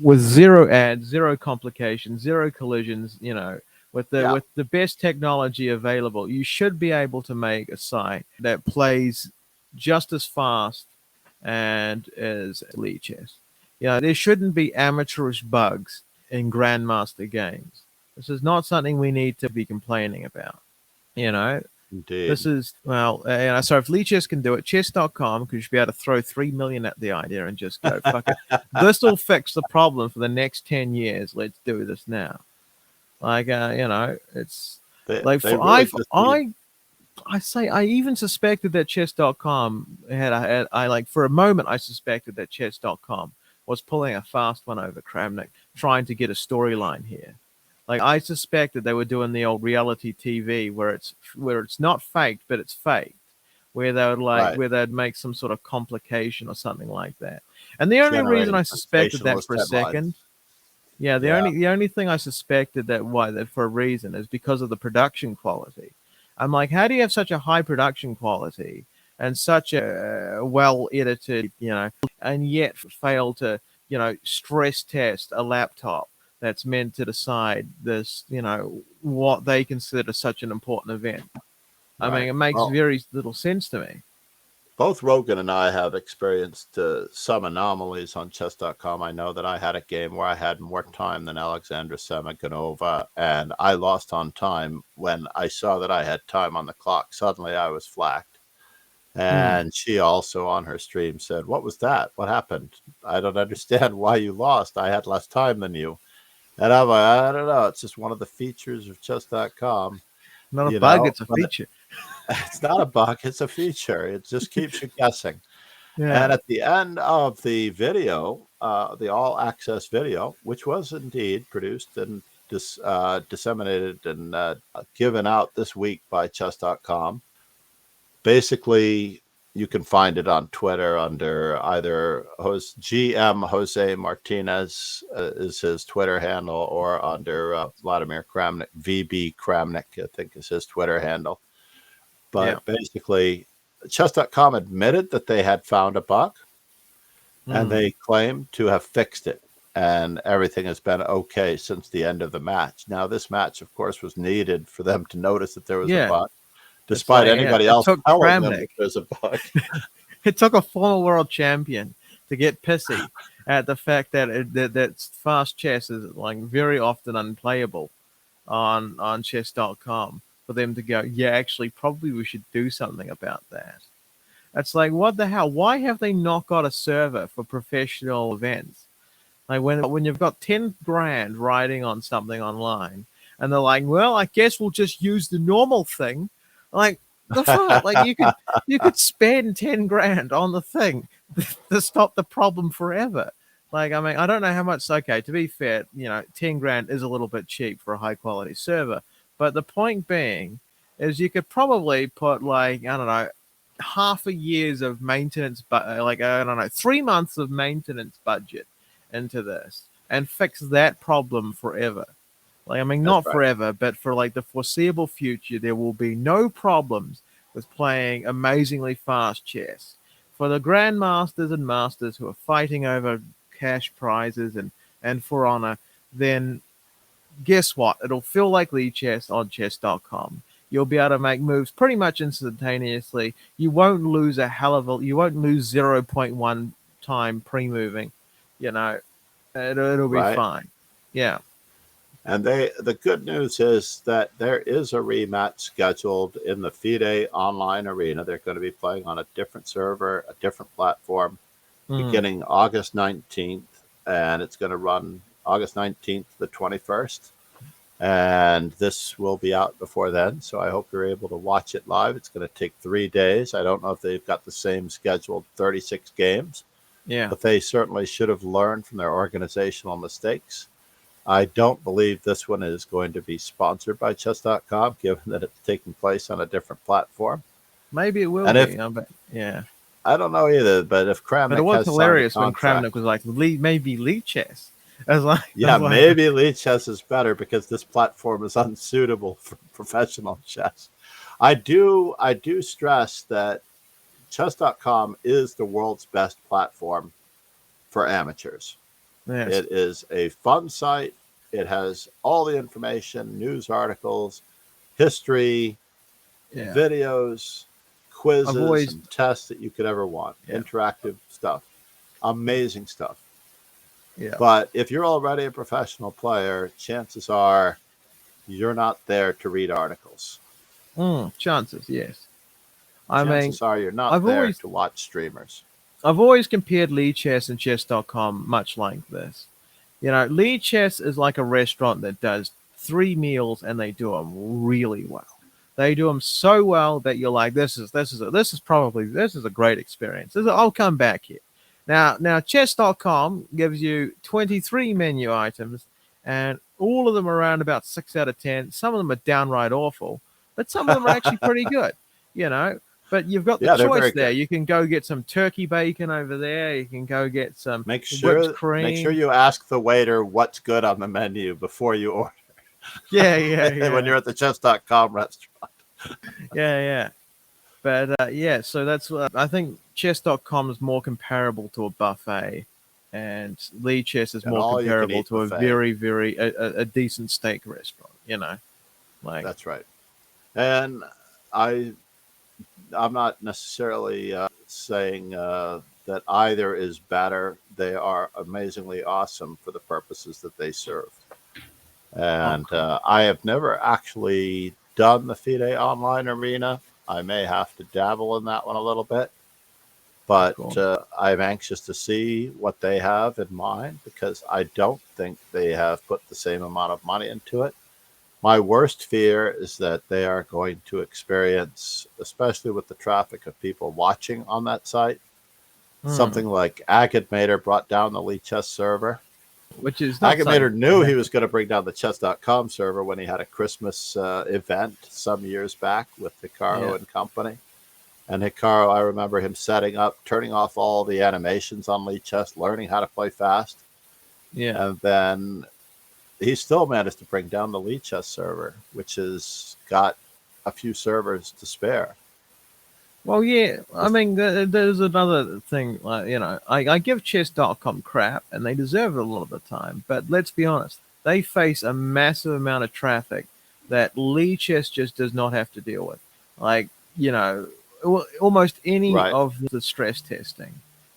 with zero ads, zero complications, zero collisions, yeah, with the best technology available, you should be able to make a site that plays just as fast and as Lichess. There shouldn't be amateurish bugs in grandmaster games. This is not something we need to be complaining about. You know, this indeed. is, well, so if Lichess can do it, chess.com could be able to throw 3 million at the idea and just go, fuck it. This will fix the problem for the next 10 years. Let's do this now. Like, it's like They really just need. I even suspected that chess.com I like, for a moment, I suspected that chess.com was pulling a fast one over Kramnik, trying to get a storyline here. Like, I suspected they were doing the old reality TV where it's not faked, but it's faked, Right. where they'd make some sort of complication or something like that. And the only reason Generating I suspected that sensationalist for a headlines. second, yeah, Yeah, the only thing I suspected that for a reason is because of the production quality. I'm like, how do you have such a high production quality and such a well edited, and yet fail to, stress test a laptop that's meant to decide this, what they consider such an important event? I mean, right. it makes Well, very little sense to me. both Rogan and I have experienced some anomalies on chess.com. I know that I had a game where I had more time than Alexandra Semikonova, and I lost on time. When I saw that I had time on the clock, suddenly I was flacked. Mm. And she also on her stream said, "What was that? What happened? I don't understand why you lost. I had less time than you." And I'm like, "I don't know. It's just one of the features of chess.com, Not a you bug, know, it's a but feature. it's not a bug, it's a feature. It just keeps you guessing." Yeah. And at the end of the video, the all access video, which was indeed produced and disseminated and given out this week by chess.com, basically, you can find it on Twitter under either GM Jose Martinez is his Twitter handle, or under Vladimir Kramnik, VB Kramnik, I think is his Twitter handle. Yeah. But basically, chess.com admitted that they had found a bug, and Mm. they claim to have fixed it. And everything has been okay since the end of the match. Now, this match, of course, was needed for them to notice that there was a Yeah. bug, It's despite like, yeah, anybody it else took telling them Kramnik. that there's a bug. It took a former world champion to get pissy at the fact that that fast chess is, like, very often unplayable on chess.com, for them to go, yeah, actually, probably we should do something about that. It's like, what the hell? Why have they not got a server for professional events? Like, when you've got 10 grand riding on something online, and they're like, well, I guess we'll just use the normal thing. Like, the fuck? Like, you could spend 10 grand on the thing to stop the problem forever. Like, I mean, I don't know how much. Okay, to be fair, 10 grand is a little bit cheap for a high quality server. But the point being, is you could probably put like, I don't know, half a year's of maintenance, but like, I don't know, 3 months of maintenance budget into this and fix that problem forever. Like, I mean, That's not right. forever, but for like the foreseeable future, there will be no problems with playing amazingly fast chess. For the grandmasters and masters who are fighting over cash prizes and for honor, then guess what? It'll feel like Lee Chess on chess.com. You'll be able to make moves pretty much instantaneously. You won't lose you won't lose zero point 0.1 time pre-moving. You know, it'll be Right. fine. Yeah. And the good news is that there is a rematch scheduled in the FIDE online arena. They're going to be playing on a different server, a different platform, Mm, beginning August 19th, and it's going to run August 19th to the 21st. And this will be out before then, so I hope you're able to watch it live. It's going to take 3 days. I don't know if they've got the same scheduled 36 games, yeah. but they certainly should have learned from their organizational mistakes. I don't believe this one is going to be sponsored by chess.com, given that it's taking place on a different platform. Maybe it will And if be. But yeah. I don't know either, but if But it Kramnik was has signed a hilarious when contract, Kramnik was like, maybe Lee Chess. I yeah, was like, maybe lead chess is better because this platform is unsuitable for professional chess. I do stress that chess.com is the world's best platform for amateurs. yes. It is a fun site. It has all the information, news articles, history, Yeah. videos, I've quizzes, always, and tests that you could ever want. yeah. Interactive stuff. Amazing stuff. Yeah. But if you're already a professional player, chances are you're not there to read articles. Chances, yes. I mean, Chances are you're not I've there always to watch streamers. I've always compared Lee Chess and chess.com much like this. You know, Lee Chess is like a restaurant that does 3 meals and they do them really well. They do them so well that you're like, this is a great experience. I'll come back here. Now chess.com gives you 23 menu items, and all of them are around about 6 out of 10. Some of them are downright awful, but some of them are actually pretty good. You know, but you've got the Yeah, they're choice very there. good. You can go get some turkey bacon over there. You can go get some Make whipped sure make sure cream. you ask the waiter what's good on the menu before you order Yeah, yeah, when yeah, you're at the chess.com restaurant. yeah. But yeah, so that's what I think. Chess.com is more comparable to a buffet, and Lee Chess is An more all you can comparable eat to a buffet. very a decent steak restaurant. Like That's right. And I I'm not necessarily saying that either is better. They are amazingly awesome for the purposes that they serve. oh And cool, I have never actually done the FIDE online arena. I may have to dabble in that one a little bit, oh but cool, I'm anxious to see what they have in mind because I don't think they have put the same amount of money into it. My worst fear is that they are going to experience, especially with the traffic of people watching on that site, hmm. something like Agitmator brought down the Lee Chess server. Which is not something Agitmator that knew he was happens. going to bring down the chess.com server when he had a Christmas event some years back with Yeah, Hikaru and company. And Hikaru, I remember him setting up, turning off all the animations on Lee Chess, learning how to play fast. yeah. And then he still managed to bring down the Lee Chess server, which has got a few servers to spare. Well, yeah. I mean, there's another thing. Like, I give chess.com crap, and they deserve it a lot of the time. But let's be honest, they face a massive amount of traffic that Lee Chess just does not have to deal with. Like, almost any Right, of the stress testing.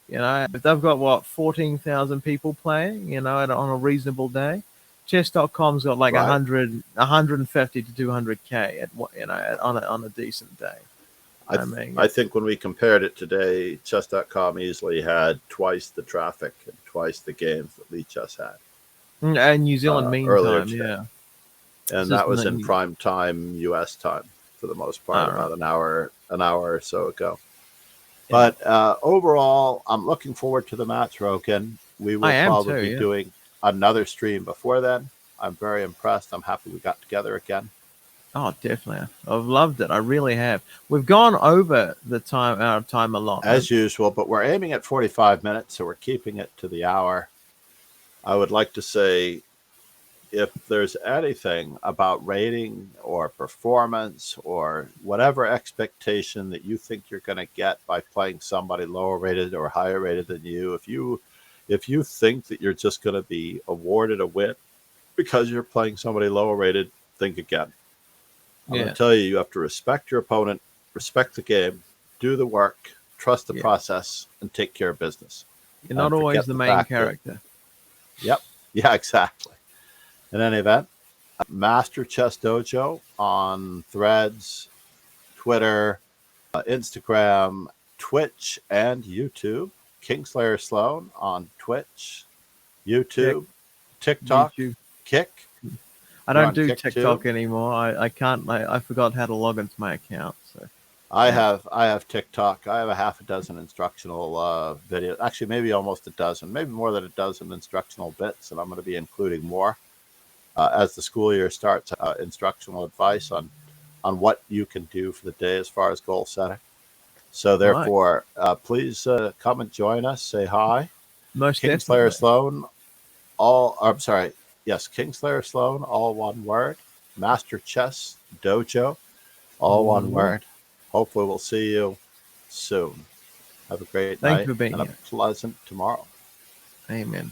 If they've got what 14,000 people playing, on a reasonable day, chess.com's got like right. 150 to 200K at what on a decent day. I, I mean, I think when we compared it today, chess.com easily had twice the traffic and twice the games that Lee Chess had and New Zealand earlier meantime, today. yeah. It's And just that was in prime time US time for the most part, all right. about an hour or so ago. Yeah, But overall, I'm looking forward to the match, Roken. We I will am probably too. be Yeah, doing another stream before then. I'm very impressed. I'm happy we got together again. Oh, definitely. I've loved it. I really have. We've gone over our time allotment. as usual, but we're aiming at 45 minutes, so we're keeping it to the hour. I would like to say if there's anything about rating or performance or whatever expectation that you think you're going to get by playing somebody lower rated or higher rated than you, if you think that you're just going to be awarded a win because you're playing somebody lower rated, think again. I'm going Yeah, to tell you, you have to respect your opponent, respect the game, do the work, trust the yeah. process, and take care of business. You're not And always forget the the main fact that, character. yep, yeah, exactly. In any event, Master Chess Dojo on Threads, Twitter, Instagram, Twitch, and YouTube. Kingslayer Sloan on Twitch, Check YouTube, TikTok, YouTube. Kick. I You're don't on do Kick too. TikTok anymore. I can't. I forgot how to log into my account. So I yeah. have I have TikTok. I have a half a dozen instructional videos. Actually, maybe almost a dozen, maybe more than a dozen instructional bits, and I'm going to be including more as the school year starts. Instructional advice on what you can do for the day as far as goal setting. So Right. therefore, please come and join us. Say hi, Most Kingslayer definitely. Sloan. All I'm sorry, yes, Kingslayer Sloan, all one word. Master Chess Dojo, all All one one word. word. Hopefully, we'll see you soon. Have a great Thank night you for being and a here. pleasant tomorrow. Amen.